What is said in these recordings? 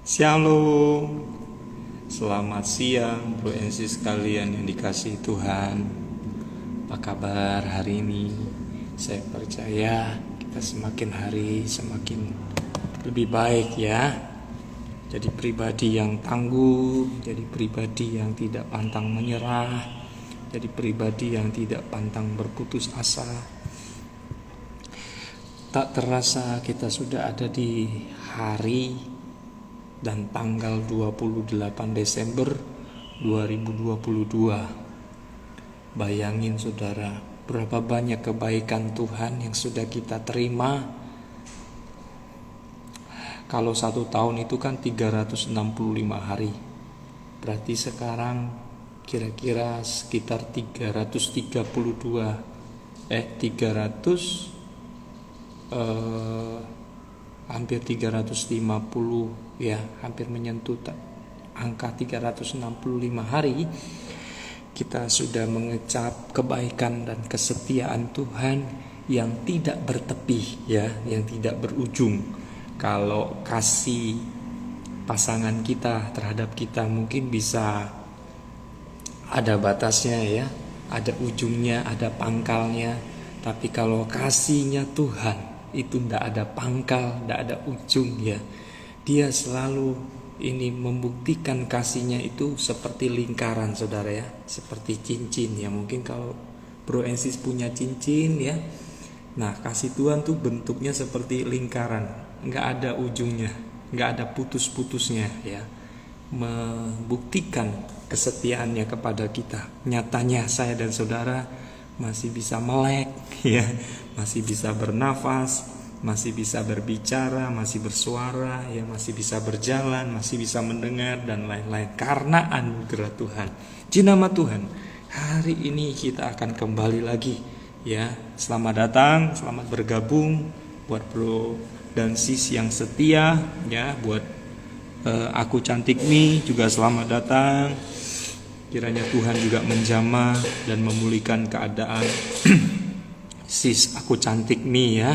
Shalom, selamat siang bro and sis sekalian yang dikasihi Tuhan. Apa kabar hari ini? Saya percaya kita semakin hari semakin lebih baik ya. Jadi pribadi yang tangguh, jadi pribadi yang tidak pantang menyerah, jadi pribadi yang tidak pantang berputus asa. Tak terasa kita sudah ada di hari dan tanggal 28 Desember 2022. Bayangin saudara, berapa banyak kebaikan Tuhan yang sudah kita terima. Kalau 1 tahun itu kan 365 hari. Berarti sekarang kira-kira sekitar hampir 350 ya, hampir menyentuh angka 365 hari kita sudah mengecap kebaikan dan kesetiaan Tuhan yang tidak bertepi ya, yang tidak berujung. Kalau kasih pasangan kita terhadap kita mungkin bisa ada batasnya ya, ada ujungnya, ada pangkalnya. Tapi kalau kasihnya Tuhan itu tidak ada pangkal, tidak ada ujung ya. Dia selalu ini membuktikan kasihnya itu seperti lingkaran saudara ya, seperti cincin ya. Mungkin kalau bro and sis punya cincin ya, nah kasih Tuhan tuh bentuknya seperti lingkaran, nggak ada ujungnya, nggak ada putus-putusnya ya. Membuktikan kesetiaannya kepada kita. Nyatanya saya dan saudara masih bisa melek ya, masih bisa bernafas, masih bisa berbicara, masih bersuara ya, masih bisa berjalan, masih bisa mendengar dan lain-lain karena anugerah Tuhan. Puji nama Tuhan. Hari ini kita akan kembali lagi ya. Selamat datang, selamat bergabung buat bro dan sis yang setia ya, buat aku cantik nih juga selamat datang. Kiranya Tuhan juga menjamah dan memulihkan keadaan sis aku cantik nih ya.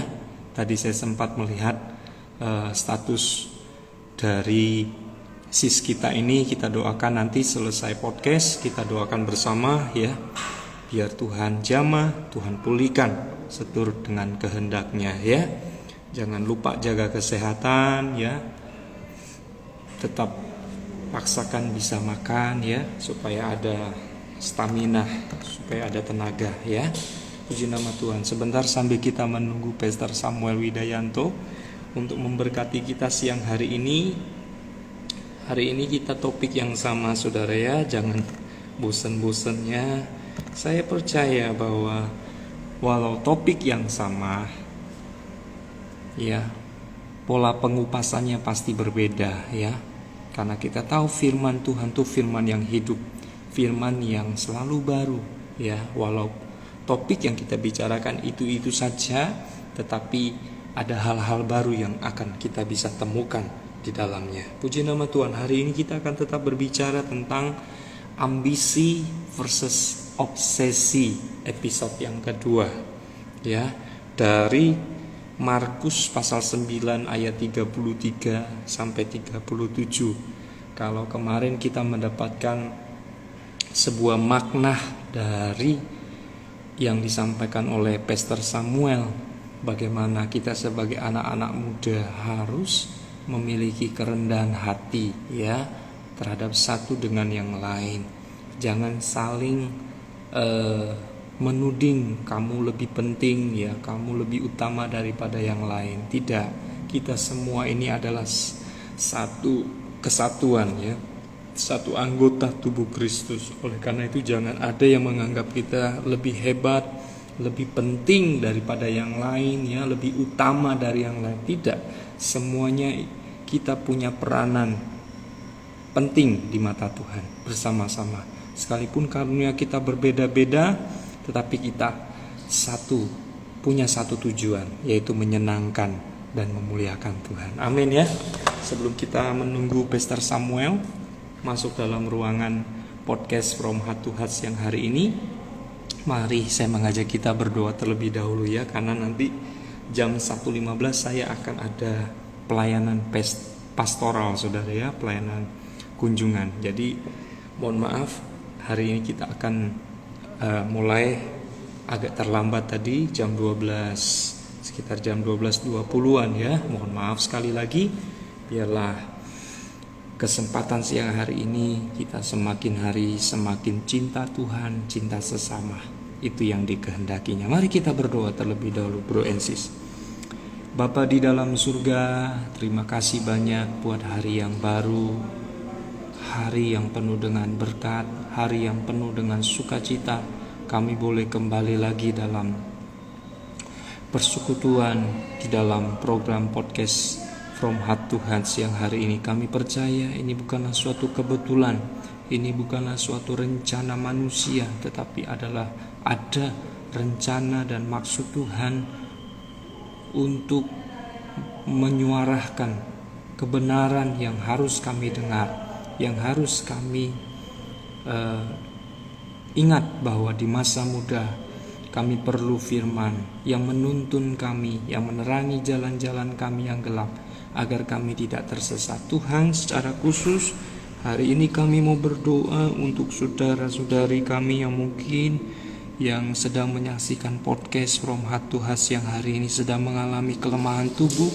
Tadi saya sempat melihat status dari sis kita ini. Kita doakan nanti selesai podcast, kita doakan bersama ya. Biar Tuhan jamah, Tuhan pulihkan seturut dengan kehendaknya ya. Jangan lupa jaga kesehatan ya. Tetap paksakan bisa makan ya, supaya ada stamina, supaya ada tenaga ya. Puji nama Tuhan. Sebentar sambil kita menunggu Pastor Samuel Widayanto untuk memberkati kita siang hari ini. Hari ini kita topik yang sama saudara ya, jangan bosan-bosannya. Saya percaya bahwa walau topik yang sama ya, pola pengupasannya pasti berbeda ya. Karena kita tahu firman Tuhan itu firman yang hidup, firman yang selalu baru ya. Walau topik yang kita bicarakan itu saja, tetapi ada hal-hal baru yang akan kita bisa temukan di dalamnya. Puji nama Tuhan. Hari ini kita akan tetap berbicara tentang ambisi versus obsesi, episode yang kedua ya, dari Markus pasal 9 ayat 33 sampai 37. Kalau kemarin kita mendapatkan sebuah makna dari yang disampaikan oleh Pastor Samuel, bagaimana kita sebagai anak-anak muda harus memiliki kerendahan hati ya, terhadap satu dengan yang lain. Jangan saling menuding kamu lebih penting ya, kamu lebih utama daripada yang lain. Tidak, kita semua ini adalah satu kesatuan ya, satu anggota tubuh Kristus. Oleh karena itu jangan ada yang menganggap kita lebih hebat, lebih penting daripada yang lain ya, lebih utama dari yang lain. Tidak, semuanya kita punya peranan penting di mata Tuhan bersama-sama. Sekalipun karunia kita berbeda-beda, tetapi kita punya satu tujuan, yaitu menyenangkan dan memuliakan Tuhan. Amin ya. Sebelum kita menunggu Pastor Samuel masuk dalam ruangan podcast From Heart to Heart yang hari ini, mari saya mengajak kita berdoa terlebih dahulu ya. Karena nanti jam 1.15 saya akan ada pelayanan pastoral saudara ya, pelayanan kunjungan. Jadi mohon maaf, hari ini kita akan mulai agak terlambat tadi, jam 12, sekitar jam 12.20-an ya. Mohon maaf sekali lagi. Biarlah kesempatan siang hari ini kita semakin hari semakin cinta Tuhan, cinta sesama. Itu yang dikehendakinya. Mari kita berdoa terlebih dahulu, bro and sis. Bapa di dalam surga, terima kasih banyak buat hari yang baru, hari yang penuh dengan berkat, hari yang penuh dengan sukacita. Kami boleh kembali lagi dalam persekutuan di dalam program podcast From Heart to Heart siang hari ini. Kami percaya ini bukanlah suatu kebetulan, ini bukanlah suatu rencana manusia, tetapi adalah ada rencana dan maksud Tuhan untuk menyuarakan kebenaran yang harus kami dengar, yang harus kami ingat bahwa di masa muda kami perlu firman yang menuntun kami, yang menerangi jalan-jalan kami yang gelap, agar kami tidak tersesat. Tuhan, secara khusus hari ini kami mau berdoa untuk saudara-saudari kami yang mungkin yang sedang menyaksikan podcast From Heart to Heart yang hari ini sedang mengalami kelemahan tubuh,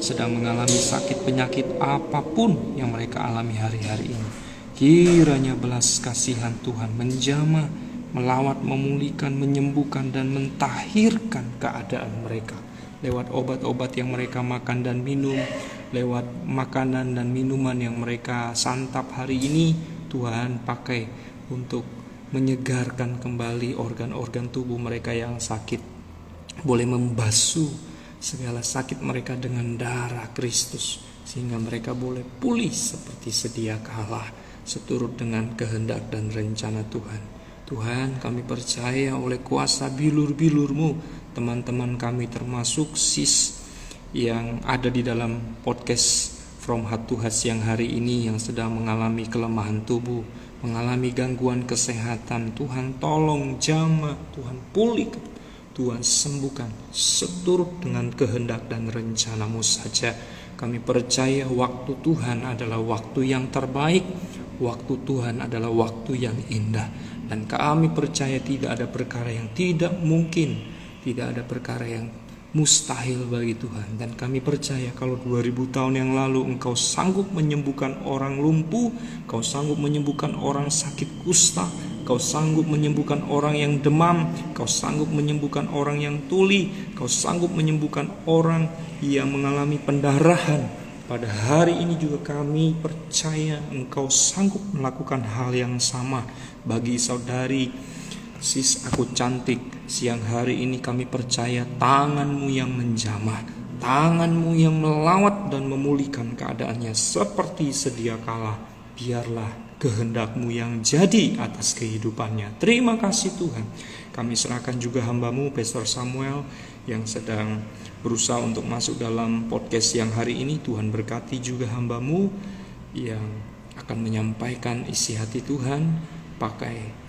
sedang mengalami sakit penyakit apapun yang mereka alami hari-hari ini. Kiranya belas kasihan Tuhan menjamah, melawat, memulihkan, menyembuhkan, dan mentahirkan keadaan mereka lewat obat-obat yang mereka makan dan minum, lewat makanan dan minuman yang mereka santap hari ini. Tuhan pakai untuk menyegarkan kembali organ-organ tubuh mereka yang sakit, boleh membasuh segala sakit mereka dengan darah Kristus, sehingga mereka boleh pulih seperti sedia kala, seturut dengan kehendak dan rencana Tuhan. Tuhan, kami percaya oleh kuasa bilur-bilur-Mu, teman-teman kami termasuk sis yang ada di dalam podcast From Heart to Heart siang hari ini yang sedang mengalami kelemahan tubuh, mengalami gangguan kesehatan. Tuhan tolong jamah, Tuhan pulihkan, Tuhan sembuhkan, seturut dengan kehendak dan rencana-Mu saja. Kami percaya waktu Tuhan adalah waktu yang terbaik, waktu Tuhan adalah waktu yang indah. Dan kami percaya tidak ada perkara yang tidak mungkin, tidak ada perkara yang mustahil bagi Tuhan. Dan kami percaya kalau 2000 tahun yang lalu Engkau sanggup menyembuhkan orang lumpuh, Engkau sanggup menyembuhkan orang sakit kusta, Engkau sanggup menyembuhkan orang yang demam, Engkau sanggup menyembuhkan orang yang tuli, Engkau sanggup menyembuhkan orang yang mengalami pendarahan. Pada hari ini juga kami percaya Engkau sanggup melakukan hal yang sama bagi saudari sis aku cantik. Siang hari ini kami percaya tangan-Mu yang menjamah, tangan-Mu yang melawat dan memulihkan keadaannya seperti sedia kala. Biarlah kehendak-Mu yang jadi atas kehidupannya. Terima kasih Tuhan. Kami serahkan juga hamba-Mu Pastor Samuel yang sedang berusaha untuk masuk dalam podcast yang hari ini. Tuhan berkati juga hamba-Mu yang akan menyampaikan isi hati Tuhan. Pakai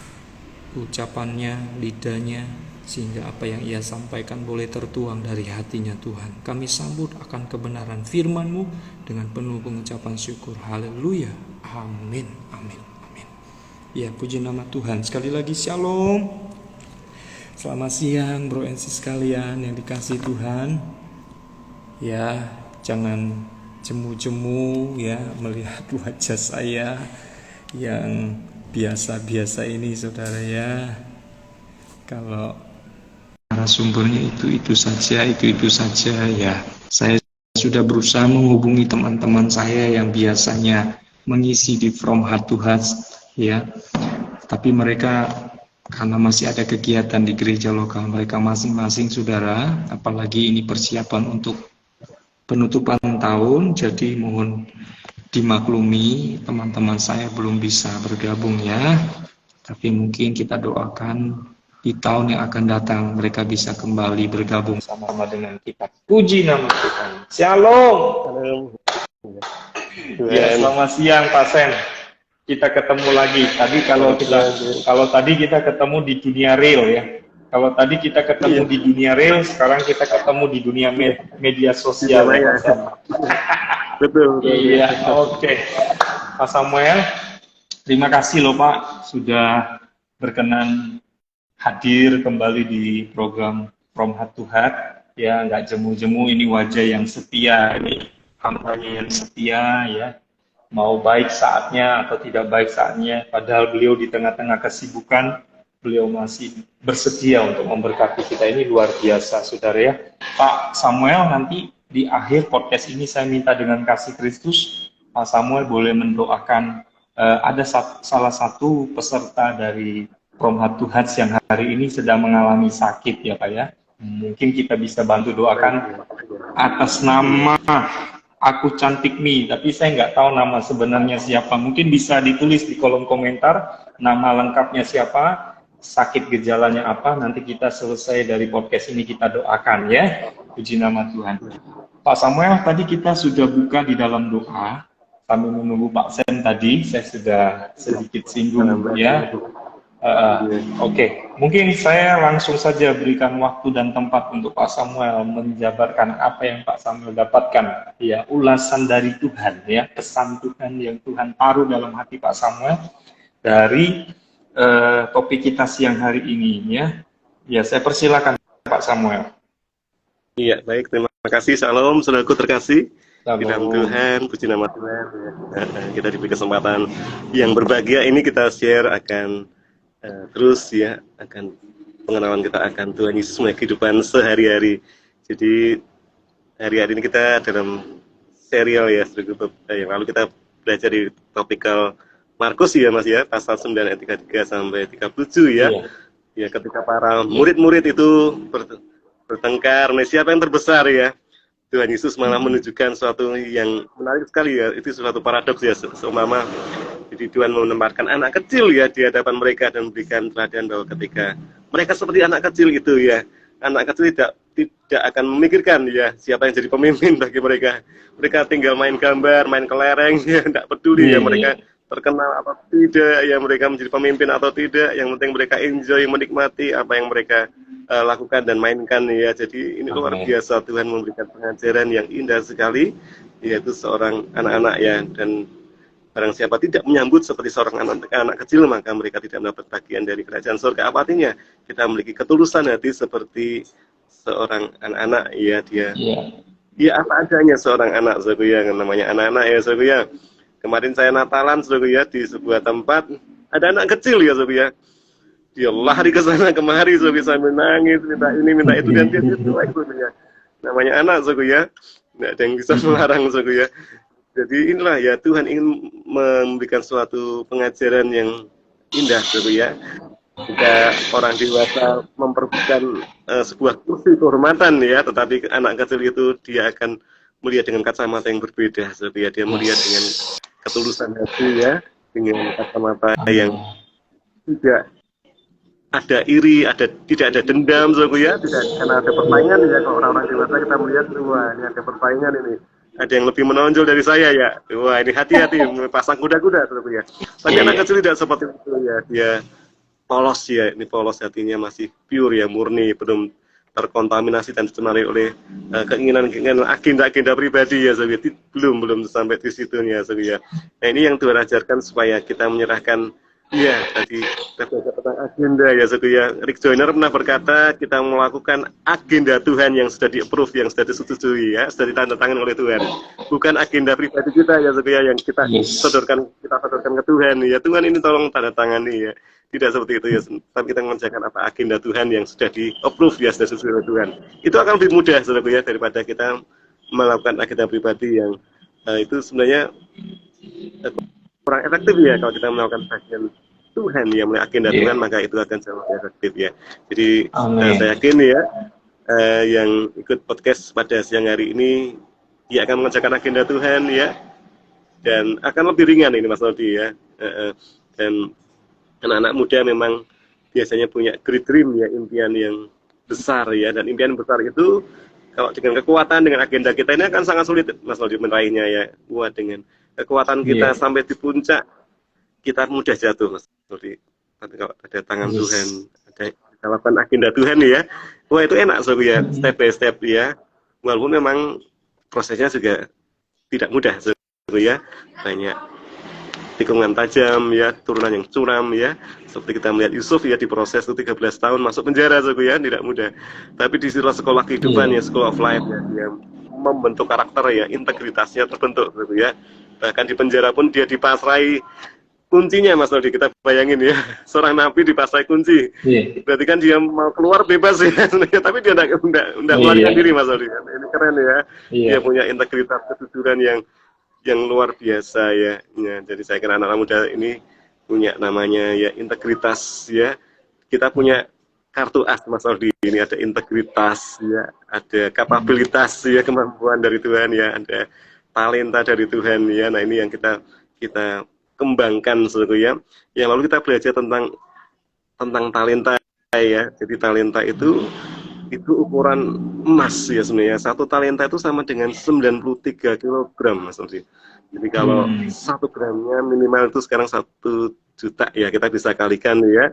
ucapannya, lidahnya, sehingga apa yang ia sampaikan boleh tertuang dari hatinya Tuhan. Kami sambut akan kebenaran firman-Mu dengan penuh pengucapan syukur. Haleluya. Amin. Amin. Amin. Ya, puji nama Tuhan. Sekali lagi shalom. Selamat siang bro and sis sekalian yang dikasihi Tuhan. Ya, jangan jemu-jemu ya melihat wajah saya yang biasa-biasa ini saudara ya. Kalau narasumbernya itu saja ya. Saya sudah berusaha menghubungi teman-teman saya yang biasanya mengisi di From Heart to Heart ya. Tapi mereka karena masih ada kegiatan di gereja lokal mereka masing-masing saudara, apalagi ini persiapan untuk penutupan tahun, jadi mohon dimaklumi teman-teman saya belum bisa bergabung ya. Tapi mungkin kita doakan di tahun yang akan datang mereka bisa kembali bergabung sama-sama dengan kita. Puji nama Tuhan. Shalom. Ya, selamat siang Pak Sen. Kita ketemu lagi. Kalau tadi kita ketemu di dunia real ya. Kalau tadi kita ketemu di dunia real, sekarang kita ketemu di dunia media sosial. Betul. Iya, oke. Pak Samuel, terima kasih loh Pak sudah berkenan hadir kembali di program From Heart to Heart. Ya, nggak jemu-jemu, ini wajah yang setia, ini kampanye yang setia ya. Mau baik saatnya atau tidak baik saatnya, padahal beliau di tengah-tengah kesibukan, beliau masih bersedia untuk memberkati kita. Ini luar biasa, saudara ya. Pak Samuel, nanti di akhir podcast ini saya minta dengan kasih Kristus, Pak Samuel boleh mendoakan, ada salah satu peserta dari From Heart to Heart yang hari ini sedang mengalami sakit ya Pak ya. Mungkin kita bisa bantu doakan atas nama Aku Cantik nih, tapi saya nggak tahu nama sebenarnya siapa. Mungkin bisa ditulis di kolom komentar nama lengkapnya siapa, sakit gejalanya apa. Nanti kita selesai dari podcast ini kita doakan ya. Puji nama Tuhan. Pak Samuel, tadi kita sudah buka di dalam doa. Sambil menunggu Pak Sen tadi, saya sudah sedikit singgung ya. Oke. Mungkin saya langsung saja berikan waktu dan tempat untuk Pak Samuel menjabarkan apa yang Pak Samuel dapatkan, ya, ulasan dari Tuhan, ya, pesan Tuhan yang Tuhan taruh dalam hati Pak Samuel dari topik kita siang hari ini, ya. Ya, saya persilakan Pak Samuel. Iya, baik, terima kasih. Shalom, saudaraku terkasih. Di dalam Tuhan, puji nama Tuhan. Kita diberi kesempatan yang berbahagia ini, kita share akan terus ya, akan pengenalan kita akan Tuhan Yesus melalui kehidupan sehari-hari. Jadi hari-hari ini kita dalam serial ya, yang lalu kita belajar di topikal Markus ya Mas ya, pasal 9 ayat 33 sampai 37 ya. Ya, ketika para murid-murid itu bertengkar, siapa yang terbesar ya. Tuhan Yesus malah menunjukkan sesuatu yang menarik sekali ya, itu suatu paradoks ya, seumpama jadi Tuhan menempatkan anak kecil ya di hadapan mereka dan memberikan teladan bahwa ketika mereka seperti anak kecil itu ya, anak kecil tidak akan memikirkan ya siapa yang jadi pemimpin bagi mereka. Mereka tinggal main gambar, main kelereng ya, tidak peduli ya mereka terkenal atau tidak, ya mereka menjadi pemimpin atau tidak, yang penting mereka enjoy, menikmati apa yang mereka lakukan dan mainkan ya. Jadi ini luar biasa, Tuhan memberikan pengajaran yang indah sekali, yaitu seorang anak-anak ya, dan barang siapa tidak menyambut seperti seorang anak kecil, maka mereka tidak mendapat bagian dari kerajaan surga. Apa artinya? Kita memiliki ketulusan hati seperti seorang anak-anak ya, dia ya apa adanya seorang anak, saudaraku ya, namanya anak-anak ya, saudaraku ya. Kemarin saya Natalan, saudaraku ya, di sebuah tempat ada anak kecil ya, saudaraku ya. Dia lari ke sana kemari, sambil nangis, minta ini, minta itu, dan dia itu ya. Namanya anak, saudaraku ya. Nggak ada yang bisa melarang, saudaraku ya. Jadi inilah ya, Tuhan ingin memberikan suatu pengajaran yang indah, saudaraku ya. Jika orang dewasa memperebutkan sebuah kursi kehormatan ya, tetapi anak kecil itu dia akan melihat dengan kacamata yang berbeda, saudaraku ya. Dia melihat dengan ketulusan hati ya, dengan kacamata yang tidak ada iri, tidak ada dendam, saudaraku ya, tidak karena ada persaingan ya. Kalau orang-orang dewasa kita melihat, wah ini ada persaingan ini, ada yang lebih menonjol dari saya ya, wah ini hati-hati pasang kuda-kuda, saudaraku ya. Tapi anak kecil tidak seperti itu ya, dia polos ya, ini polos hatinya, masih pure ya, murni, belum terkontaminasi dan dicemari oleh keinginan agenda pribadi ya, saudaraku. Belum sampai di situnya, saudaraku ya. Nah ini yang Tuhan ajarkan supaya kita menyerahkan. Iya, tadi kita belajar tentang agenda ya, saudaraku ya. Rick Joyner pernah berkata, kita melakukan agenda Tuhan yang sudah di-approve, yang sudah disetujui ya, sudah ditandatangani oleh Tuhan. Bukan agenda pribadi kita ya, saudaraku ya, yang kita sodorkan ke Tuhan ya. Tuhan ini tolong tanda tangani ya. Tidak seperti itu ya, tapi kita mengerjakan apa agenda Tuhan yang sudah di-approve ya, sudah sesuai oleh Tuhan. Itu akan lebih mudah, saudaraku ya, daripada kita melakukan agenda pribadi yang itu sebenarnya kurang efektif ya. Kalau kita melakukan bagian Tuhan yang melalui agenda Tuhan, maka itu akan jauh lebih efektif ya. Jadi saya yakin ya, yang ikut podcast pada siang hari ini, dia akan mengerjakan agenda Tuhan ya, dan akan lebih ringan ini Mas Lodi ya. Dan anak-anak muda memang biasanya punya great dream ya, impian yang besar ya, dan impian besar itu kalau dengan kekuatan, dengan agenda kita ini akan sangat sulit Mas Lodi meraihnya ya. Wah, dengan kekuatan kita sampai di puncak, kita mudah jatuh Mas Lodi. Tapi kalau ada tangan Tuhan, ada kekuatan agenda Tuhan ya, wah itu enak, saudaraku ya, step by step ya. Walaupun memang prosesnya juga tidak mudah ya, banyak tikungan tajam ya, turunan yang curam ya, seperti kita melihat Yusuf ya diproses itu 13 tahun masuk penjara ya, tidak mudah. Tapi di sekolah kehidupan ya, school of life ya, dia membentuk karakter ya, integritasnya terbentuk ya. Bahkan di penjara pun dia dipasrai kuncinya, Mas Nodi, kita bayangin ya, seorang nabi dipasrai kunci. Berarti kan dia mau keluar bebas ya, tapi dia enggak melarikan diri, Mas Nodi. Ini keren ya. Dia punya integritas kejujuran yang luar biasa ya. Jadi saya kira anak-anak muda ini punya namanya ya integritas ya. Kita punya kartu as, Mas Nodi. Ini ada integritas ya, ada kapabilitas ya, kemampuan dari Tuhan ya, ada talenta dari Tuhan ya. Nah, ini yang kita kembangkan sebetulnya. Yang lalu kita belajar tentang talenta ya. Jadi talenta itu ukuran emas ya sebenarnya. Satu talenta itu sama dengan 93 kg, Mas Nodi. Jadi kalau 1 gramnya minimal itu sekarang 1 juta ya, kita bisa kalikan ya.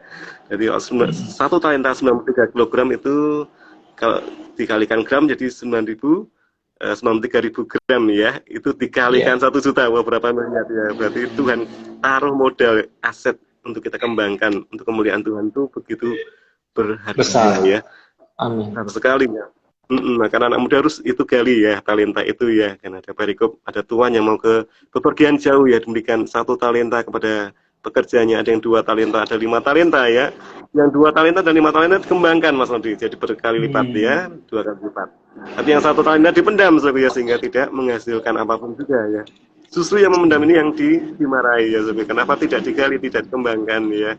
Jadi satu talenta 93 kg itu kalau dikalikan gram jadi 93.000 gram ya, itu dikalikan 1 juta, wah berapa miliar ya. Berarti Tuhan taruh modal aset untuk kita kembangkan, untuk kemuliaan Tuhan itu begitu berharga besar ya. Amin. Besar sekali ya. Maka anak muda harus itu gali ya, talenta itu ya. Karena ada perikop, ada tuan yang mau ke bepergian jauh ya, diberikan 1 talenta kepada pekerjaannya, ada yang 2 talenta, ada 5 talenta ya. Yang 2 talenta dan 5 talenta dikembangkan, Mas Nodi, jadi berkali lipat ya, 2 kali lipat. Tapi yang 1 talenta dipendam ya, sehingga tidak menghasilkan apapun juga ya. Justru yang memendam ini yang dimarahi ya, kenapa tidak digali, tidak dikembangkan ya.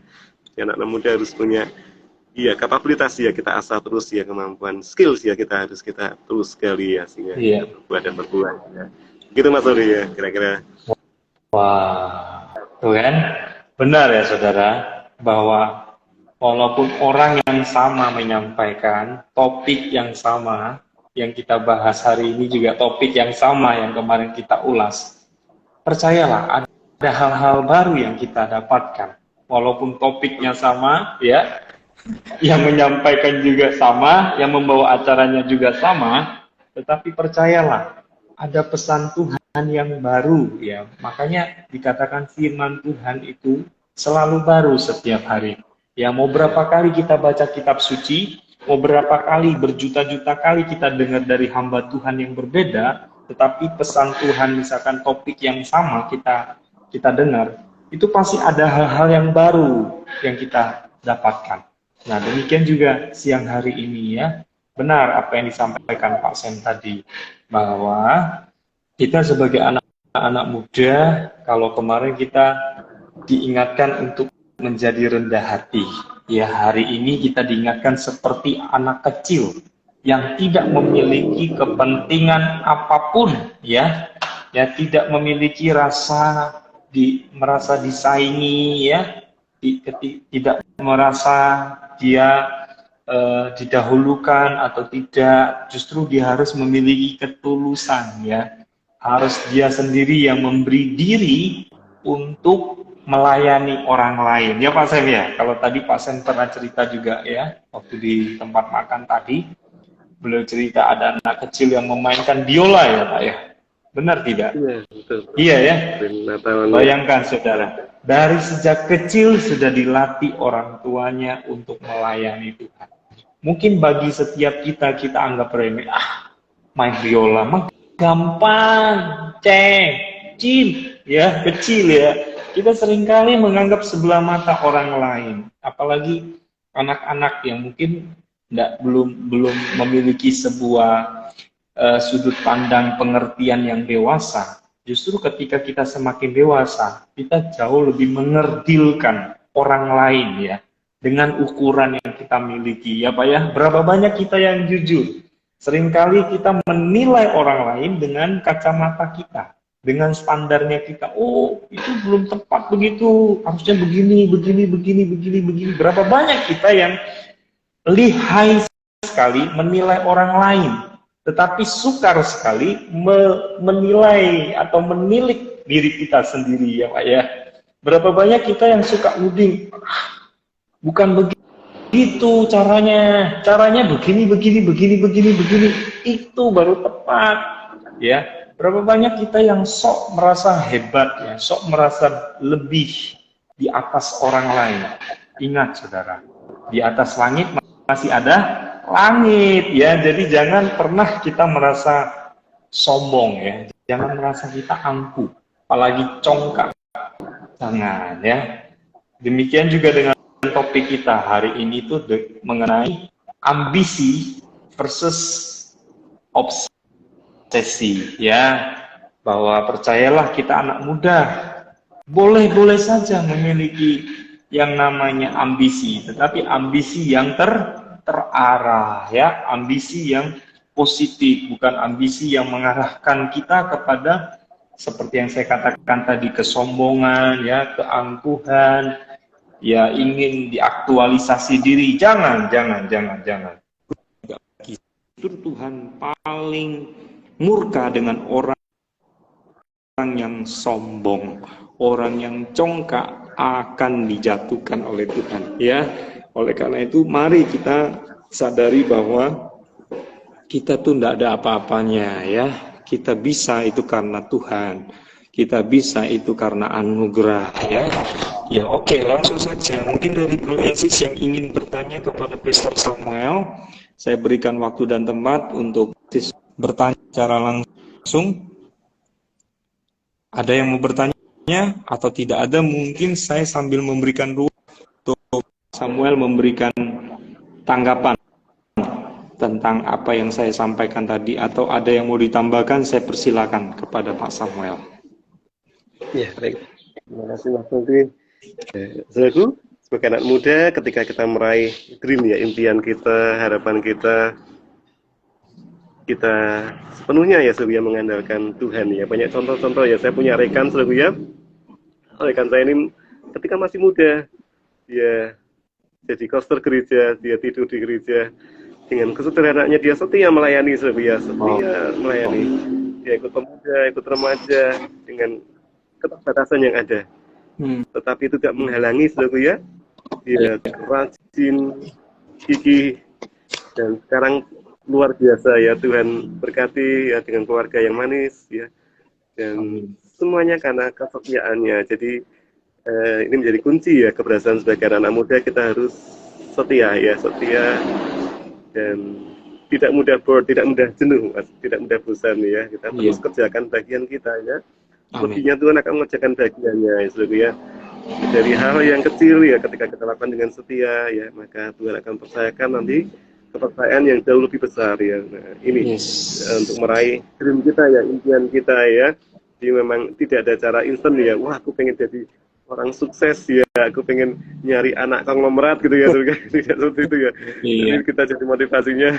Anak muda harus punya kapabilitas ya, kita asah terus ya, kemampuan, skills ya, kita terus gali ya, sehingga berbuat dan berbuat ya. Gitu Mas Nodi ya, kira-kira. Wah, tuh kan, benar ya saudara, bahwa walaupun orang yang sama menyampaikan topik yang sama, yang kita bahas hari ini juga topik yang sama yang kemarin kita ulas, percayalah ada hal-hal baru yang kita dapatkan. Walaupun topiknya sama ya, yang menyampaikan juga sama, yang membawa acaranya juga sama, tetapi percayalah ada pesan Tuhan yang baru ya. Makanya dikatakan firman Tuhan itu selalu baru setiap hari. Ya, mau berapa kali kita baca kitab suci, mau berapa kali, berjuta-juta kali kita dengar dari hamba Tuhan yang berbeda, tetapi pesan Tuhan misalkan topik yang sama kita dengar, itu pasti ada hal-hal yang baru yang kita dapatkan. Nah, demikian juga siang hari ini ya. Benar apa yang disampaikan Pak Sen tadi, bahwa kita sebagai anak-anak muda, kalau kemarin kita diingatkan untuk menjadi rendah hati, ya hari ini kita diingatkan seperti anak kecil yang tidak memiliki kepentingan apapun, ya tidak memiliki merasa disaingi, ya tidak merasa dia didahulukan atau tidak, justru dia harus memiliki ketulusan ya, harus dia sendiri yang memberi diri untuk melayani orang lain ya Pak Sen ya. Kalau tadi Pak Sen pernah cerita juga ya, waktu di tempat makan tadi beliau cerita ada anak kecil yang memainkan biola ya Pak ya, benar tidak? Iya, betul. Iya ya, bayangkan saudara, dari sejak kecil sudah dilatih orang tuanya untuk melayani Tuhan. Mungkin bagi setiap kita anggap remeh, main biola mah gampang, kecil ya. Kita seringkali menganggap sebelah mata orang lain, apalagi anak-anak yang mungkin belum memiliki sebuah sudut pandang pengertian yang dewasa. Justru ketika kita semakin dewasa, kita jauh lebih mengerdilkan orang lain ya, dengan ukuran yang kita miliki ya Pak ya. Berapa banyak kita yang jujur? Seringkali kita menilai orang lain dengan kacamata kita, dengan standarnya kita. Oh, itu belum tepat begitu, harusnya begini. Berapa banyak kita yang lihai sekali menilai orang lain, tetapi sukar sekali menilai atau menilik diri kita sendiri ya Pak ya. Berapa banyak kita yang suka nuding, bukan begitu caranya begini, itu baru tepat ya. Berapa banyak kita yang sok merasa hebat, ya, sok merasa lebih di atas orang lain. Ingat saudara, di atas langit masih ada langit, ya. Jadi jangan pernah kita merasa sombong, ya. Jangan merasa kita angkuh, apalagi congkak. Jangan, ya. Demikian juga dengan topik kita hari ini tuh mengenai ambisi versus obsesi, ya. Bahwa percayalah, kita anak muda boleh-boleh saja memiliki yang namanya ambisi, tetapi ambisi yang terarah, ya, ambisi yang positif, bukan ambisi yang mengarahkan kita kepada seperti yang saya katakan tadi, kesombongan, ya, keangkuhan, ya, ingin diaktualisasi diri. Jangan. Justru Tuhan paling murka dengan orang yang sombong, orang yang congkak akan dijatuhkan oleh Tuhan, ya. Oleh karena itu mari kita sadari bahwa kita tuh tidak ada apa-apanya, ya. Kita bisa itu karena Tuhan, kita bisa itu karena anugerah, ya. Ya, oke, langsung saja. Mungkin dari Bro Yesus yang ingin bertanya kepada Pastor Samuel, saya berikan waktu dan tempat untuk bertanya secara langsung. Ada yang mau bertanya atau tidak ada? Mungkin saya sambil memberikan ruang untuk Samuel memberikan tanggapan tentang apa yang saya sampaikan tadi, atau ada yang mau ditambahkan, saya persilakan kepada Pak Samuel. Ya, baik. Terima kasih Mas Menteri. Saudaraku, sebagai anak muda, ketika kita meraih dream, ya, impian kita, harapan kita sepenuhnya, ya, Saudara, mengandalkan Tuhan, ya. Banyak contoh-contoh, ya. Saya punya rekan, Saudara, ya. Rekan saya ini ketika masih muda, dia jadi koster gereja, dia tidur di gereja. Dengan kesederhanaannya dia setia melayani, Saudara, ya. Setia melayani. Dia ikut pemuda, ikut remaja dengan keterbatasan yang ada. Tetapi itu tidak menghalangi, Saudara, ya. Dia rajin, gigih, dan sekarang luar biasa, ya. Tuhan berkati, ya, dengan keluarga yang manis, ya. Dan semuanya karena kesetiaannya. Jadi ini menjadi kunci, ya, keberhasilan sebagai anak muda. Kita harus setia, ya, setia dan tidak mudah bored, tidak mudah jenuh, tidak mudah bosan, ya. Kita terus kerjakan bagian kita, ya. Lebihnya Tuhan akan mengerjakan bagiannya, ya, Saudara, ya. Dari hal yang kecil, ya, ketika kita lakukan dengan setia, ya, maka Tuhan akan percayakan nanti kepercayaan yang jauh lebih besar, ya. Nah, ini untuk meraih dream kita, ya, impian kita, ya. Jadi memang tidak ada cara instan, ya. Wah, aku pengen jadi orang sukses, ya, aku pengen nyari anak konglomerat gitu, ya. Tidak seperti itu, ya. Jadi kita jadi motivasinya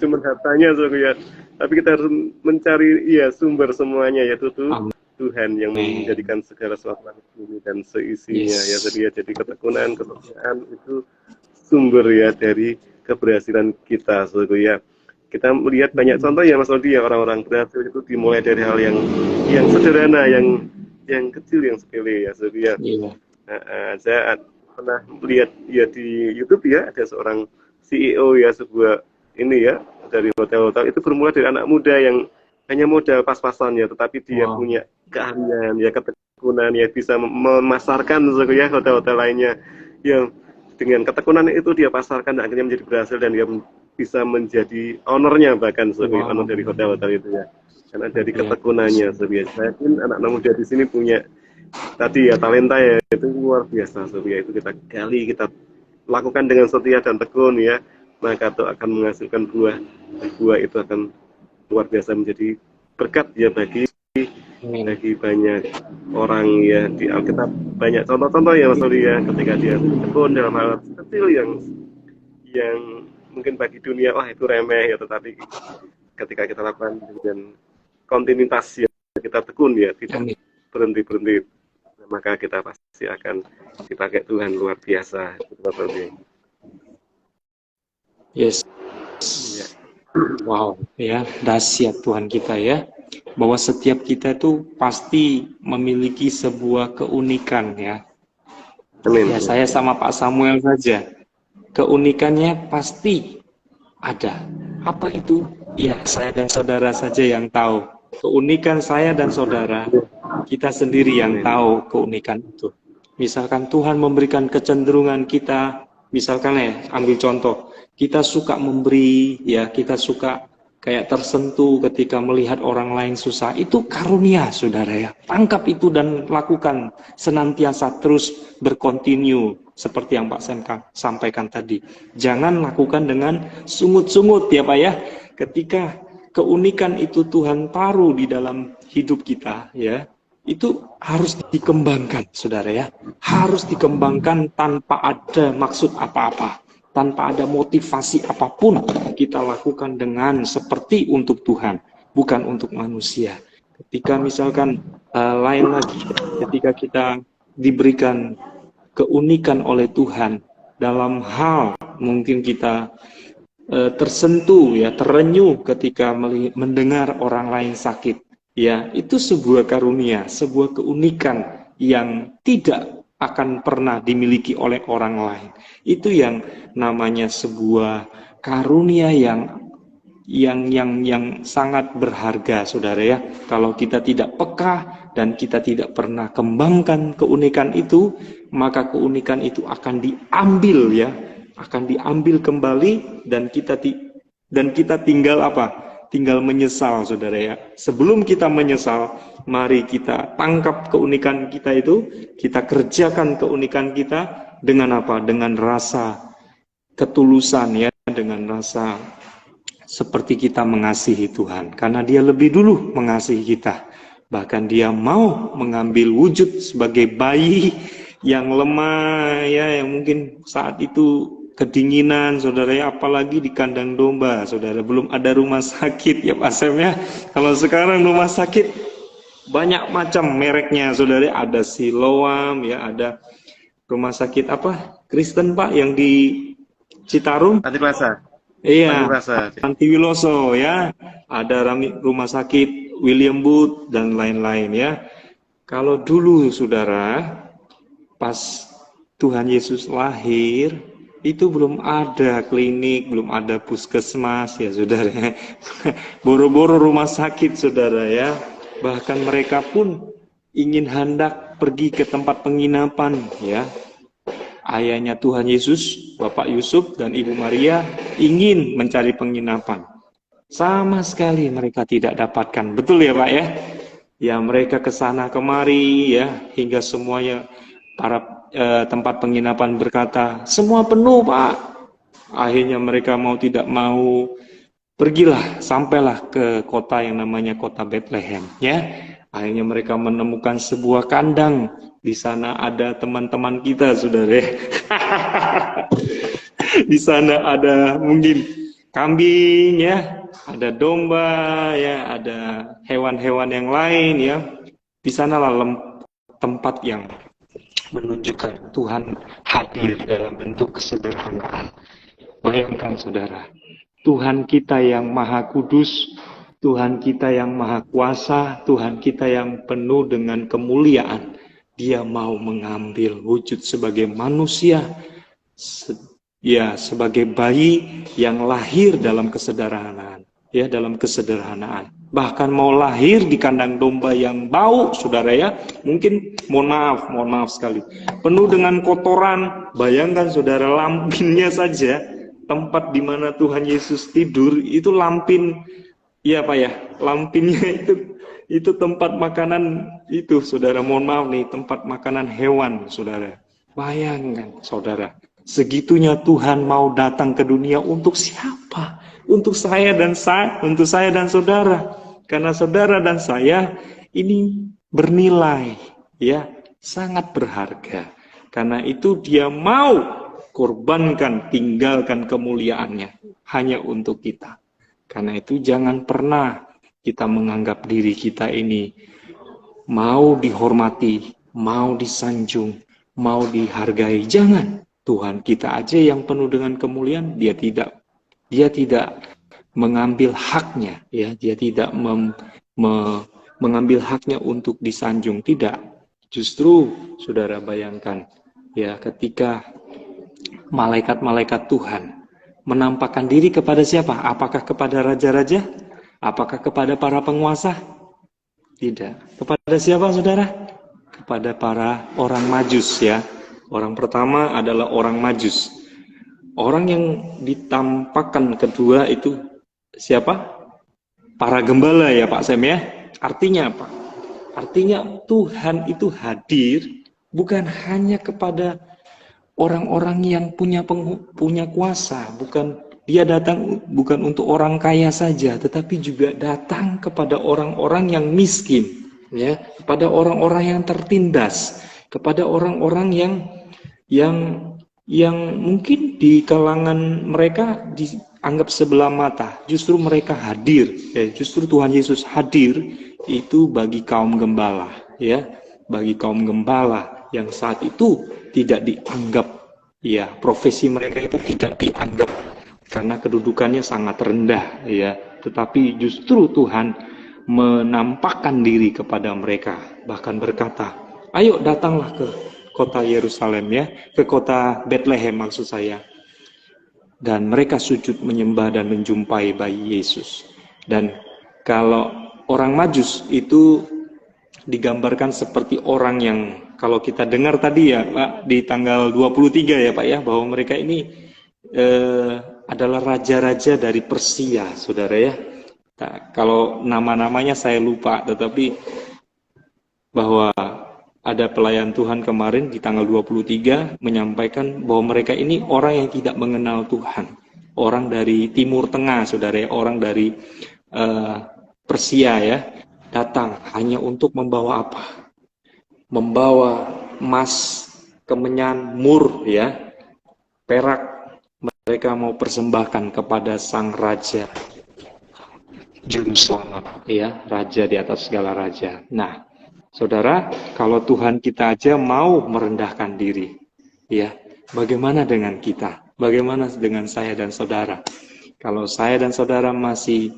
cuma hartanya, ya. Tapi kita harus mencari, ya, sumber semuanya, yaitu Tuhan yang menjadikan segala sesuatu ini dan seisinya, ya. Jadi ketekunan, kesetiaan itu sumber, ya, dari keberhasilan kita, ya. Kita melihat banyak contoh, ya, Mas Rodi, ya, orang-orang berhasil itu dimulai dari hal yang sederhana, yang kecil, yang sepele, ya, ya. Saya pernah melihat, ya, di YouTube, ya, ada seorang CEO, ya, sebuah ini, ya, dari hotel-hotel itu bermula dari anak muda yang hanya modal pas-pasan, ya, tetapi dia punya keahlian, ya, ketekunan, ya, bisa memasarkan, ya, hotel-hotel lainnya, ya. Dengan ketekunan itu dia pasarkan dan akhirnya menjadi berhasil, dan dia bisa menjadi ownernya, bahkan sebagai owner dari hotel-hotel itu, ya. Karena dari ketekunannya, saya yakin anak-anak muda di sini punya tadi, ya, talenta, ya, itu luar biasa, ya. Itu kita gali, kita lakukan dengan setia dan tekun, ya, maka itu akan menghasilkan buah itu akan luar biasa menjadi berkat, ya, bagi banyak orang, ya. Di Alkitab banyak contoh-contoh, ya, Mas Oli, ya, ketika dia tekun dalam hal kecil yang mungkin bagi dunia wah itu remeh, ya, tetapi ketika kita lakukan dengan kontinuitas, ya, kita tekun, ya, tidak berhenti, maka kita pasti akan dipakai Tuhan luar biasa. Yes. Ya. Wow, ya, dahsyat Tuhan kita, ya. Bahwa setiap kita itu pasti memiliki sebuah keunikan, ya. Ya, saya sama Pak Samuel saja. Keunikannya pasti ada. Apa itu? Ya, saya dan saudara saja yang tahu. Keunikan saya dan saudara, kita sendiri yang tahu keunikan itu. Misalkan Tuhan memberikan kecenderungan kita, misalkan ya, ambil contoh, kita suka memberi, ya, kita suka kayak tersentuh ketika melihat orang lain susah. Itu karunia, saudara ya. Tangkap itu dan lakukan senantiasa terus berkontinu seperti yang Pak Sam sampaikan tadi. Jangan lakukan dengan sungut-sungut ya Pak ya. Ketika keunikan itu Tuhan taruh di dalam hidup kita ya, itu harus dikembangkan saudara ya, harus dikembangkan tanpa ada maksud apa-apa, tanpa ada motivasi apapun. Kita lakukan dengan seperti untuk Tuhan, bukan untuk manusia. Ketika misalkan lain lagi, ketika kita diberikan keunikan oleh Tuhan dalam hal mungkin kita tersentuh ya, terenyuh ketika mendengar orang lain sakit ya, itu sebuah karunia, sebuah keunikan yang tidak akan pernah dimiliki oleh orang lain. Itu yang namanya sebuah karunia yang sangat berharga saudara ya. Kalau kita tidak peka dan kita tidak pernah kembangkan keunikan itu, maka keunikan itu akan diambil ya, akan diambil kembali dan kita tinggal apa? Tinggal menyesal saudara ya. Sebelum kita menyesal, mari kita tangkap keunikan kita itu, kita kerjakan keunikan kita dengan apa? Dengan rasa ketulusan ya, dengan rasa seperti kita mengasihi Tuhan, karena Dia lebih dulu mengasihi kita. Bahkan Dia mau mengambil wujud sebagai bayi yang lemah ya, yang mungkin saat itu kedinginan saudara ya, apalagi di kandang domba saudara, belum ada rumah sakit ya Pak Sam ya. Kalau sekarang rumah sakit banyak macam mereknya saudara, ada Siloam ya, ada rumah sakit apa Kristen Pak yang di Citarum, Nanti Plaza. iya, Antiwiloso ya, ada rumah sakit William Booth dan lain-lain ya. Kalau dulu saudara, pas Tuhan Yesus lahir, itu belum ada klinik, belum ada puskesmas ya saudara. Boro-boro rumah sakit saudara ya. Bahkan mereka pun ingin hendak pergi ke tempat penginapan ya. Ayahnya Tuhan Yesus, Bapak Yusuf dan Ibu Maria ingin mencari penginapan. Sama sekali mereka tidak dapatkan. Betul ya Pak ya? Ya mereka ke sana kemari ya, hingga semuanya para tempat penginapan berkata, semua penuh Pak. Akhirnya mereka mau tidak mau, pergilah, sampailah ke kota yang namanya kota Bethlehem ya. Akhirnya mereka menemukan sebuah kandang. Di sana ada teman-teman kita saudara. Di sana ada mungkin kambing ya, ada domba ya, ada hewan-hewan yang lain ya. Di sanalah tempat yang menunjukkan Tuhan hadir dalam bentuk kesederhanaan. Bayangkan saudara, Tuhan kita yang maha kudus, Tuhan kita yang maha kuasa, Tuhan kita yang penuh dengan kemuliaan, Dia mau mengambil wujud sebagai manusia, ya sebagai bayi yang lahir dalam kesederhanaan, ya dalam kesederhanaan. Bahkan mau lahir di kandang domba yang bau, saudara ya, mungkin mohon maaf sekali, penuh dengan kotoran. Bayangkan saudara, lampinnya saja, tempat di mana Tuhan Yesus tidur itu lampin, ya Pak ya, lampinnya itu tempat makanan itu saudara, mohon maaf nih, tempat makanan hewan saudara. Bayangkan saudara, segitunya Tuhan mau datang ke dunia untuk siapa? Untuk saya dan saudara. Karena saudara dan saya ini bernilai ya, sangat berharga. Karena itu Dia mau korbankan, tinggalkan kemuliaannya hanya untuk kita. Karena itu jangan pernah kita menganggap diri kita ini mau dihormati, mau disanjung, mau dihargai. Jangan. Tuhan kita aja yang penuh dengan kemuliaan, Dia tidak mengambil haknya, ya, Dia tidak mengambil haknya untuk disanjung, tidak. Justru, saudara bayangkan, ya, ketika malaikat-malaikat Tuhan menampakkan diri kepada siapa? Apakah kepada raja-raja? Apakah kepada para penguasa? Tidak. Kepada siapa, saudara? Kepada para orang Majus, ya. Orang pertama adalah orang Majus. Orang yang ditampakkan kedua itu siapa? Para gembala, ya Pak Sem, ya. Artinya apa? Artinya Tuhan itu hadir bukan hanya kepada orang-orang yang punya kuasa, bukan dia datang bukan untuk orang kaya saja, tetapi juga datang kepada orang-orang yang miskin, ya, kepada orang-orang yang tertindas, kepada orang-orang yang yang mungkin di kalangan mereka dianggap sebelah mata. Justru mereka hadir, ya, justru Tuhan Yesus hadir itu bagi kaum gembala, ya, bagi kaum gembala yang saat itu tidak dianggap, ya, profesi mereka itu tidak dianggap karena kedudukannya sangat rendah, ya, tetapi justru Tuhan menampakkan diri kepada mereka, bahkan berkata, ayo datanglah ke kota Yerusalem, ya, ke kota Bethlehem maksud saya, dan mereka sujud menyembah dan menjumpai bayi Yesus. Dan kalau orang Majus itu digambarkan seperti orang yang, kalau kita dengar tadi ya Pak, di tanggal 23 ya Pak ya, bahwa mereka ini adalah raja-raja dari Persia, saudara ya. Nah, kalau nama-namanya saya lupa, tetapi bahwa ada pelayan Tuhan kemarin di tanggal 23 menyampaikan bahwa mereka ini orang yang tidak mengenal Tuhan. Orang dari Timur Tengah, saudara ya, orang dari Persia ya, datang hanya untuk membawa apa? Membawa emas, kemenyan, mur ya, perak. Mereka mau persembahkan kepada sang raja juru selamat, ya, raja di atas segala raja. Nah, saudara, kalau Tuhan kita aja mau merendahkan diri, ya, bagaimana dengan kita? Bagaimana dengan saya dan saudara? Kalau saya dan saudara masih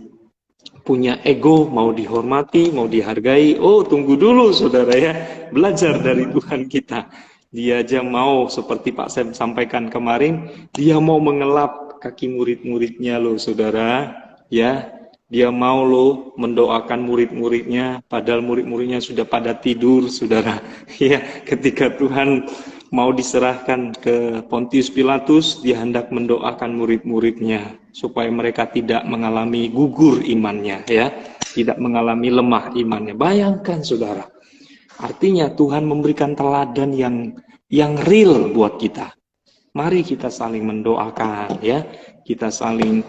punya ego, mau dihormati, mau dihargai, oh tunggu dulu saudara ya, belajar dari Tuhan kita. Dia aja mau, seperti Pak Sem sampaikan kemarin, dia mau mengelap kaki murid-muridnya loh saudara, ya. Dia mau loh mendoakan murid-muridnya, padahal murid-muridnya sudah pada tidur saudara. Ya, ketika Tuhan mau diserahkan ke Pontius Pilatus, dia hendak mendoakan murid-muridnya supaya mereka tidak mengalami gugur imannya, ya, tidak mengalami lemah imannya. Bayangkan saudara, artinya Tuhan memberikan teladan yang real buat kita. Mari kita saling mendoakan, ya, kita saling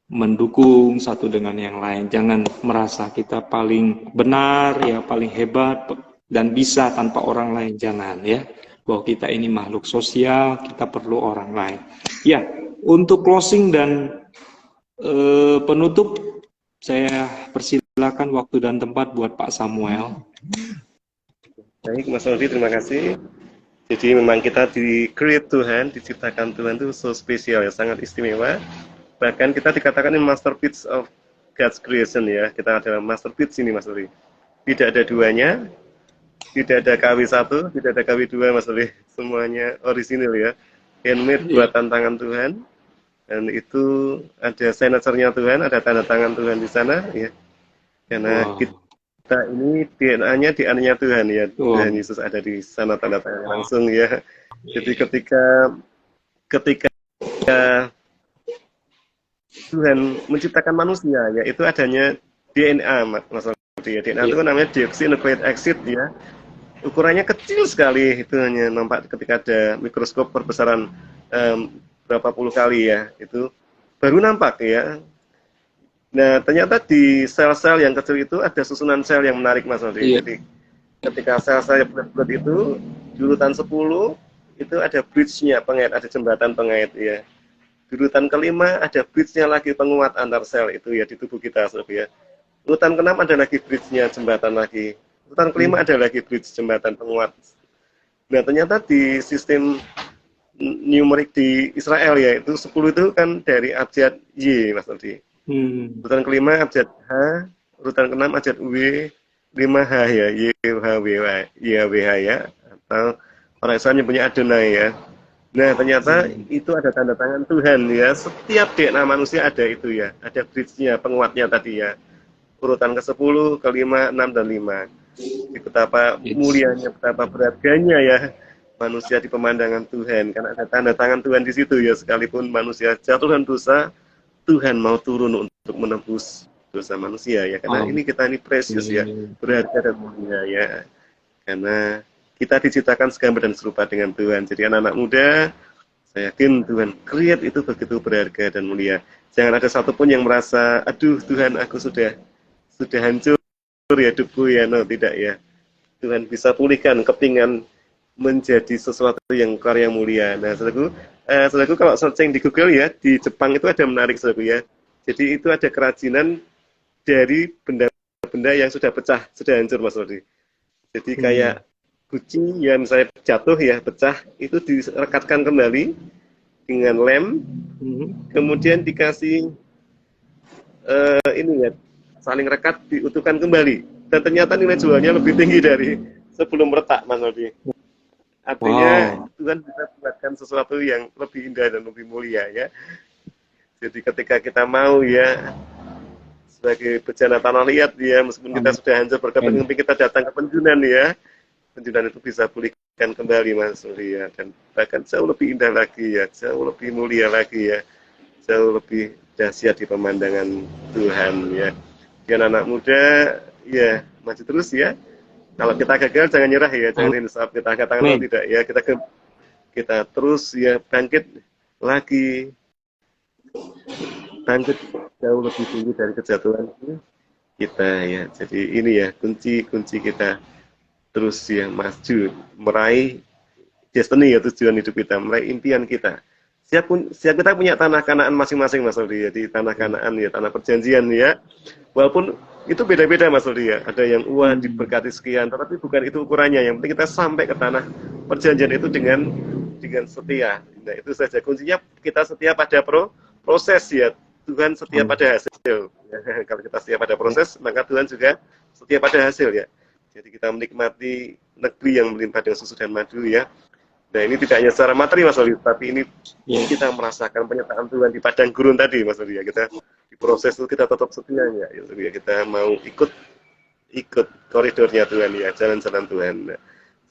mendukung satu dengan yang lain. Jangan merasa kita paling benar, ya, paling hebat dan bisa tanpa orang lain. Jangan, ya. Bahwa kita ini makhluk sosial, kita perlu orang lain. Ya, untuk closing dan penutup, saya persilakan waktu dan tempat buat Pak Samuel. Baik, Mas Aldi, terima kasih. Jadi memang kita di-create Tuhan, diciptakan Tuhan itu so spesial ya, sangat istimewa. Bahkan kita dikatakan ini masterpiece of God's creation ya. Kita adalah masterpiece ini, Mas Aldi. Tidak ada duanya, tidak ada KW1, tidak ada KW2, Mas Aldi. Semuanya orisinil ya. Handmade, buatan tangan Tuhan. Dan itu ada signature-nya Tuhan, ada tanda tangan Tuhan di sana ya. Karena kita ini DNA-nya DNA-nya Tuhan ya. Tuhan Yesus ada di sana, tanda tangan langsung ya. Jadi ketika Tuhan menciptakan manusia ya, itu adanya DNA, Mas Aldi ya. DNA itu kan namanya deoxynucleic acid ya. Ukurannya kecil sekali, itu hanya nampak ketika ada mikroskop berbesaran berapa puluh kali ya, itu baru nampak ya. Nah, ternyata di sel-sel yang kecil itu ada susunan sel yang menarik, Mas Aldi. Jadi ketika sel-sel yang bulat-bulat itu di urutan 10 itu ada bridge-nya, pengait, ada jembatan pengait ya. Di urutan kelima ada bridge-nya lagi, penguat antar sel itu ya di tubuh kita, Sofi ya. Urutan keenam ada lagi bridge-nya, jembatan lagi. Urutan kelima ada lagi bridge, jembatan penguat. Nah, ternyata di sistem numerik di Israel ya, itu 10 itu kan dari abjad Y, Mas Aldi. Urutan kelima abjad H, urutan keenam abjad W, 5H ya, YHWH ya, atau orang Islam punya Adonai ya. Nah, ternyata itu ada tanda tangan Tuhan ya. Setiap DNA manusia ada itu ya, ada bridge-nya, penguatnya tadi ya. urutan ke-10, ke-5, 6, dan 5. Jadi betapa mulianya, betapa berharganya ya manusia di pemandangan Tuhan, karena ada tanda tangan Tuhan di situ ya. Sekalipun manusia jatuh dalam dosa, Tuhan mau turun untuk menebus dosa manusia ya, karena kita ini precious ya, berharga dan mulia ya, karena kita diciptakan segambar dan serupa dengan Tuhan. Jadi anak-anak muda, saya yakin Tuhan create itu begitu berharga dan mulia. Jangan ada satupun yang merasa, aduh Tuhan, aku sudah hancur ya hidupku ya. No, tidak ya. Tuhan bisa pulihkan kepingan menjadi sesuatu yang karya mulia. Nah, saudaraku kalau searching di Google ya, di Jepang itu ada menarik saudaraku ya. Jadi itu ada kerajinan dari benda-benda yang sudah pecah, sudah hancur Mas Rodi. Jadi kayak guci yang misalnya jatuh ya, pecah, itu direkatkan kembali dengan lem, kemudian dikasih ini ya, saling rekat, diutuhkan kembali. Dan ternyata nilai jualnya lebih tinggi dari sebelum retak Mas Rodi. Artinya Tuhan bisa buatkan sesuatu yang lebih indah dan lebih mulia ya. Jadi ketika kita mau ya sebagai bejana tanah liat ya, meskipun kita sudah hancur berkeping-keping, kita datang ke penjunan ya. Penjunan itu bisa pulihkan kembali Mas Rudi ya, dan bahkan jauh lebih indah lagi ya, jauh lebih mulia lagi ya, jauh lebih dahsyat di pemandangan Tuhan ya. Dan anak muda ya maju terus ya. Kalau kita gagal jangan nyerah ya, jangan insaf, kita katakan oh, tidak ya, kita terus ya bangkit lagi, bangkit jauh lebih tinggi dari kejatuhan kita ya. Jadi ini ya kunci kita terus ya maju, meraih destiny ya, tujuan hidup kita, meraih impian kita. Siap kita punya tanah Kanaan masing-masing Mas Aldi ya, di tanah Kanaan ya, tanah perjanjian ya. Walaupun itu beda-beda Mas Aldi ya, ada yang diberkati sekian, tetapi bukan itu ukurannya. Yang penting kita sampai ke tanah perjanjian itu dengan setia. Nah, itu saja kuncinya, kita setia pada proses ya. Tuhan setia pada hasil. Ya, kalau kita setia pada proses, maka Tuhan juga setia pada hasil ya. Jadi kita menikmati negeri yang melimpah dengan susu dan madu ya. Nah ini tidak hanya secara materi Mas Oli, tapi ini kita merasakan penyertaan Tuhan di padang gurun tadi Mas Oli ya. Kita di proses itu kita tetap setia ya, kita mau ikut koridornya Tuhan ya, jalan-jalan Tuhan. Nah,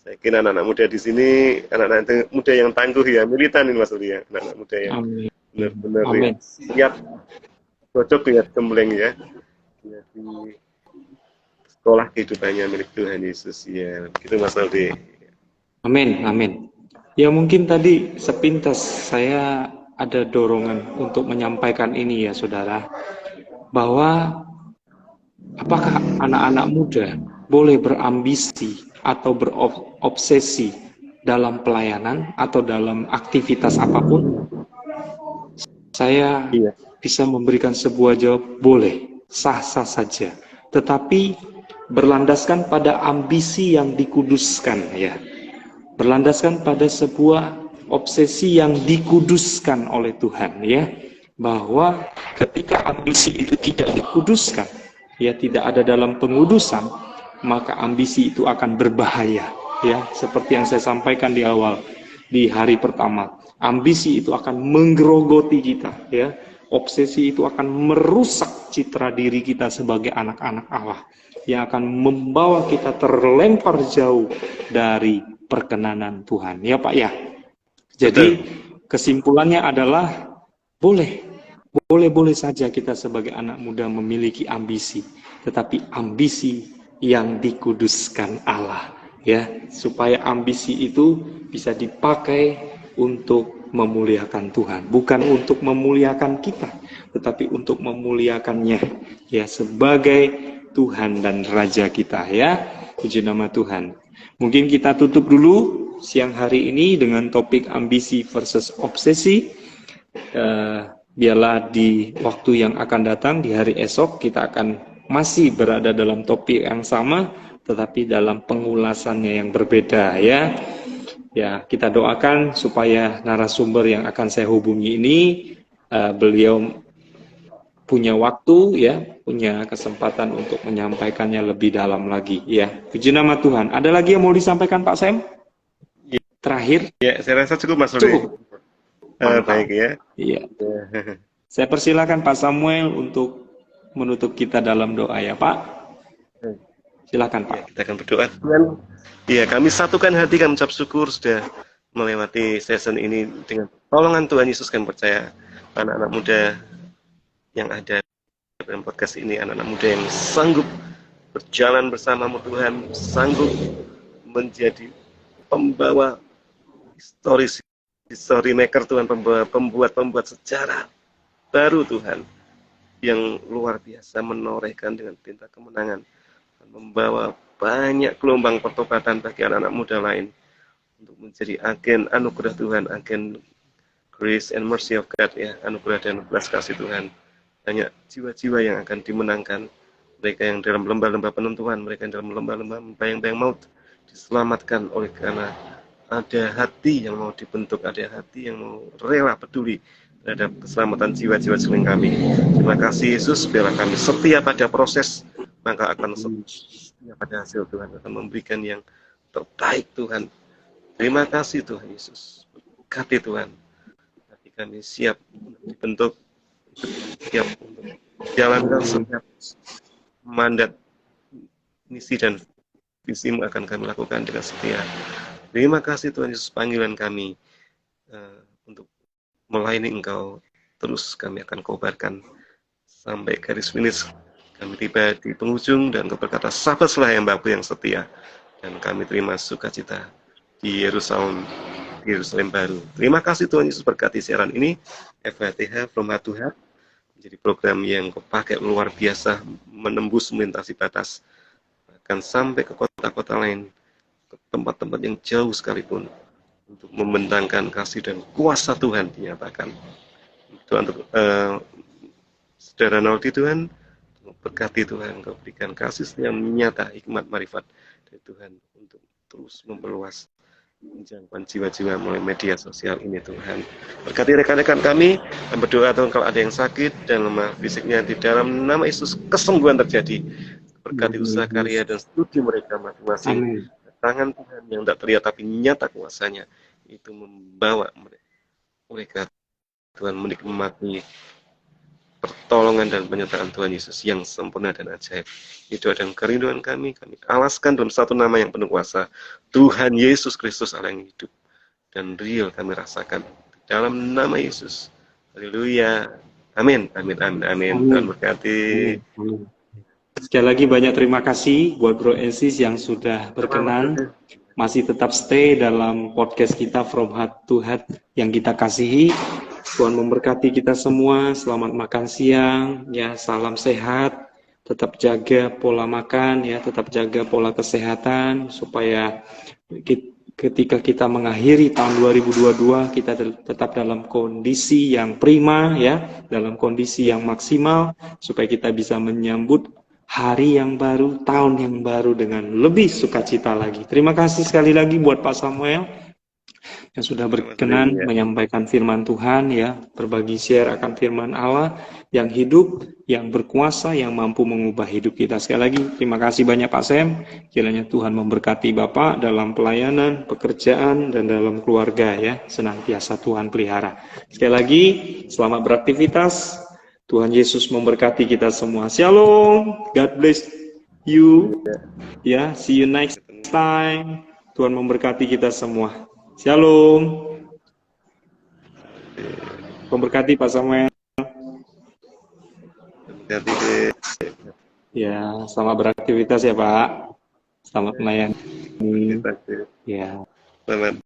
saya kira anak-anak muda di sini, anak-anak muda yang tangguh ya, militan ini Mas Oli ya, anak-anak muda yang benar-benar ya, siap cocok dengan gembleng ya, di sekolah kehidupannya milik Tuhan Yesus ya, gitu Mas Aldi. Amin, amin. Ya mungkin tadi sepintas saya ada dorongan untuk menyampaikan ini ya saudara, bahwa apakah anak-anak muda boleh berambisi atau berobsesi dalam pelayanan atau dalam aktivitas apapun? Saya bisa memberikan sebuah jawab, boleh, sah-sah saja. Tetapi berlandaskan pada ambisi yang dikuduskan ya. Berlandaskan pada sebuah obsesi yang dikuduskan oleh Tuhan ya, bahwa ketika ambisi itu tidak dikuduskan ya, tidak ada dalam pengudusan, maka ambisi itu akan berbahaya ya, seperti yang saya sampaikan di awal di hari pertama. Ambisi itu akan menggerogoti kita ya, obsesi itu akan merusak citra diri kita sebagai anak-anak Allah, yang akan membawa kita terlempar jauh dari perkenanan Tuhan ya Pak ya. Jadi kesimpulannya adalah boleh saja kita sebagai anak muda memiliki ambisi, tetapi ambisi yang dikuduskan Allah ya, supaya ambisi itu bisa dipakai untuk memuliakan Tuhan, bukan untuk memuliakan kita, tetapi untuk memuliakannya ya, sebagai Tuhan dan Raja kita ya. Puji nama Tuhan. Mungkin kita tutup dulu siang hari ini dengan topik ambisi versus obsesi. Biarlah di waktu yang akan datang, di hari esok, kita akan masih berada dalam topik yang sama, tetapi dalam pengulasannya yang berbeda ya. Ya, kita doakan supaya narasumber yang akan saya hubungi ini, beliau punya waktu ya, punya kesempatan untuk menyampaikannya lebih dalam lagi ya. Puji nama Tuhan. Ada lagi yang mau disampaikan Pak Sam? Ya. Terakhir? Ya, saya rasa cukup Mas Rudi. Cukup. Baik ya. Iya. Saya persilakan Pak Samuel untuk menutup kita dalam doa ya Pak. Silakan Pak. Ya, kita akan berdoa. Tuhan, ya kami satukan hati, kami ucap syukur sudah melewati season ini dengan pertolongan Tuhan Yesus. Kami percaya anak-anak muda yang ada dalam podcast ini, anak-anak muda yang sanggup berjalan bersamamu Tuhan, sanggup menjadi pembawa history maker Tuhan, pembuat sejarah baru Tuhan, yang luar biasa menorehkan dengan tinta kemenangan, dan membawa banyak gelombang pertobatan bagi anak-anak muda lain untuk menjadi agen anugerah Tuhan, agen grace and mercy of God, ya, anugerah dan belas kasih Tuhan. Banyak jiwa-jiwa yang akan dimenangkan, mereka yang dalam lembah-lembah penentuan, mereka yang dalam lembah-lembah bayang-bayang maut diselamatkan oleh karena ada hati yang mau dibentuk, ada hati yang mau rela peduli terhadap keselamatan jiwa-jiwa sekeliling kami. Terima kasih Yesus, biarlah kami setia pada proses, maka akan setia pada hasil. Tuhan akan memberikan yang terbaik Tuhan. Terima kasih Tuhan Yesus. Berkati Tuhan. Hati kami siap untuk dibentuk, siap untuk jalankan setiap mandat, misi dan visimu akan kami lakukan dengan setia. Terima kasih Tuhan Yesus, panggilan kami untuk melayani Engkau terus kami akan kobarkan sampai garis finish. Kami tiba di penghujung dan Engkau berkata, sabarlah yang Bapa yang setia, dan kami terima sukacita di Yerusalem baru. Terima kasih Tuhan Yesus, berkati siaran ini FHTH From Heart to Heart menjadi program yang Kau pakai luar biasa, menembus melintasi batas bahkan sampai ke kota-kota lain, ke tempat-tempat yang jauh sekalipun, untuk membentangkan kasih dan kuasa Tuhan dinyatakan. Tuhan, untuk saudara Noldi Tuhan, berkati Tuhan, Kau berikan kasih yang nyata, hikmat, marifat dari Tuhan untuk terus memperluas jangkauan jiwa-jiwa melalui media sosial ini Tuhan. Berkati rekan-rekan kami, dan berdoa Tuhan kalau ada yang sakit dan lemah fisiknya, di dalam nama Yesus kesembuhan terjadi. Berkati usaha karya dan studi mereka masing-masing. Tangan Tuhan yang tak terlihat tapi nyata kuasanya itu membawa mereka Tuhan menikmati pertolongan dan penyertaan Tuhan Yesus yang sempurna dan ajaib. Itu adalah kerinduan kami alaskan dalam satu nama yang penuh kuasa, Tuhan Yesus Kristus Allah yang hidup dan real kami rasakan dalam nama Yesus. Haleluya. Amin. Amin. Amin. Amin. Tuhan berkati. Sekali lagi banyak terima kasih buat Bro Esis yang sudah berkenan masih tetap stay dalam podcast kita From Heart to Heart yang kita kasihi. Tuhan memberkati kita semua. Selamat makan siang, ya, salam sehat. Tetap jaga pola makan, ya, tetap jaga pola kesehatan supaya ketika kita mengakhiri tahun 2022 kita tetap dalam kondisi yang prima, ya, dalam kondisi yang maksimal supaya kita bisa menyambut hari yang baru, tahun yang baru dengan lebih sukacita lagi. Terima kasih sekali lagi buat Pak Samuel yang sudah berkenan menyampaikan firman Tuhan, ya, berbagi share akan firman Allah yang hidup, yang berkuasa, yang mampu mengubah hidup kita. Sekali lagi terima kasih banyak Pak Sam. Kiranya Tuhan memberkati Bapak dalam pelayanan, pekerjaan, dan dalam keluarga, ya, senantiasa Tuhan pelihara. Sekali lagi selamat beraktivitas. Tuhan Yesus memberkati kita semua. Shalom. God bless you. Ya, see you next time. Tuhan memberkati kita semua. Shalom. Memberkati Pak Samuel. Ya, selamat beraktivitas ya Pak. Selamat melayani. Ya. Selamat.